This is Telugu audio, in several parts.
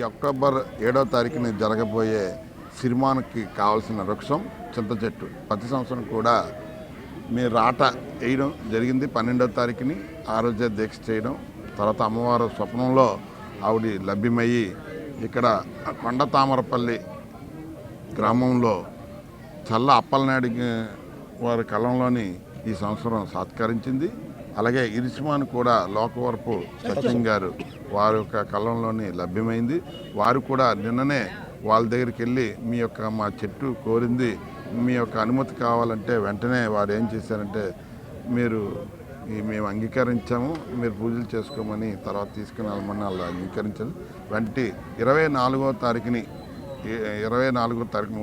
అక్టోబర్ 7వ తారీఖున జరగబోయే సిరిమాన్కి కావాల్సిన వృక్షం చింత చెట్టు. ప్రతి సంవత్సరం కూడా మీరు రాట వేయడం జరిగింది. 12వ తారీఖుని ఆ రోజే దీక్ష చేయడం, తర్వాత అమ్మవారు స్వప్నంలో ఆవిడ లభ్యమయ్యి ఇక్కడ కొండ తామరపల్లి గ్రామంలో చల్ల అప్పలనాయుడు వారి కలంలోని ఈ సంవత్సరం సత్కరించింది. అలాగే ఇరిసిమాన్ కూడా లోకవరపు సత్యం గారు వారి యొక్క కలంలోని లభ్యమైంది. వారు కూడా నిన్ననే వాళ్ళ దగ్గరికి వెళ్ళి మా చెట్టు కోరింది, మీ యొక్క అనుమతి కావాలంటే వెంటనే వారు ఏం చేశారంటే మేము అంగీకరించాము, మీరు పూజలు చేసుకోమని తర్వాత తీసుకుని వెళ్ళమని వాళ్ళు అంగీకరించారు. 24వ తారీఖుని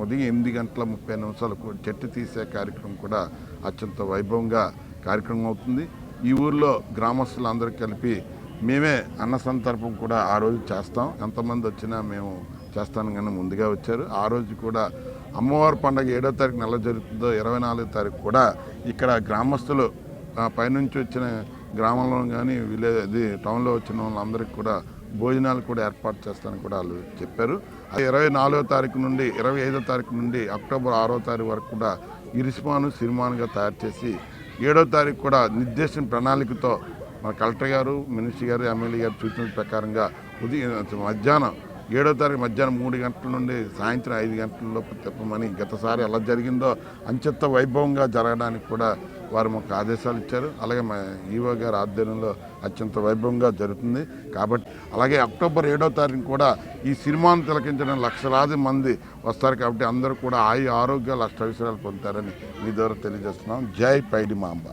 ఉదయం 8:30 చెట్టు తీసే కార్యక్రమం కూడా అత్యంత వైభవంగా కార్యక్రమం అవుతుంది. ఈ ఊర్లో గ్రామస్తులందరూ కలిపి మేమే అన్న సంతర్పం కూడా ఆ రోజు చేస్తాం. ఎంతమంది వచ్చినా మేము చేస్తాను కానీ ముందుగా వచ్చారు. ఆ రోజు కూడా అమ్మవారి పండుగ 7వ తారీఖు నెల జరుగుతుందో 24వ తారీఖు కూడా ఇక్కడ గ్రామస్తులు పైనుంచి వచ్చిన గ్రామంలో కానీ టౌన్లో వచ్చిన వాళ్ళందరికీ కూడా భోజనాలు కూడా ఏర్పాటు చేస్తానని కూడా వాళ్ళు చెప్పారు. 24వ తారీఖు నుండి 25వ తారీఖు నుండి అక్టోబర్ 6వ తారీఖు వరకు కూడా ఇరిసిమాను సిరిమానుగా తయారు చేసి 7వ తారీఖు కూడా నిర్దేశించిన ప్రణాళికతో మన కలెక్టర్ గారు, మినిస్టర్ గారు, ఎమ్మెల్యే గారు సూచనల ప్రకారంగా మధ్యాహ్నం 7వ తారీఖు మధ్యాహ్నం 3 గంటల నుండి సాయంత్రం 5 గంటల లోపు తిప్పమని, గతసారి ఎలా జరిగిందో అంచెత్త వైభవంగా జరగడానికి కూడా వారు మాకు ఆదేశాలు ఇచ్చారు. అలాగే మా ఈవో గారి ఆధ్వర్యంలో అత్యంత వైభవంగా జరుగుతుంది. కాబట్టి అలాగే అక్టోబర్ 7వ తారీఖు కూడా ఈ సిరిమాను తిలకించడానికి లక్షలాది మంది వస్తారు. కాబట్టి అందరూ కూడా ఆరోగ్యాలు అష్టైశ్వర్యాలు పొందుతారని మీ ద్వారా తెలియజేస్తున్నాం. జై పైడి మాంబ.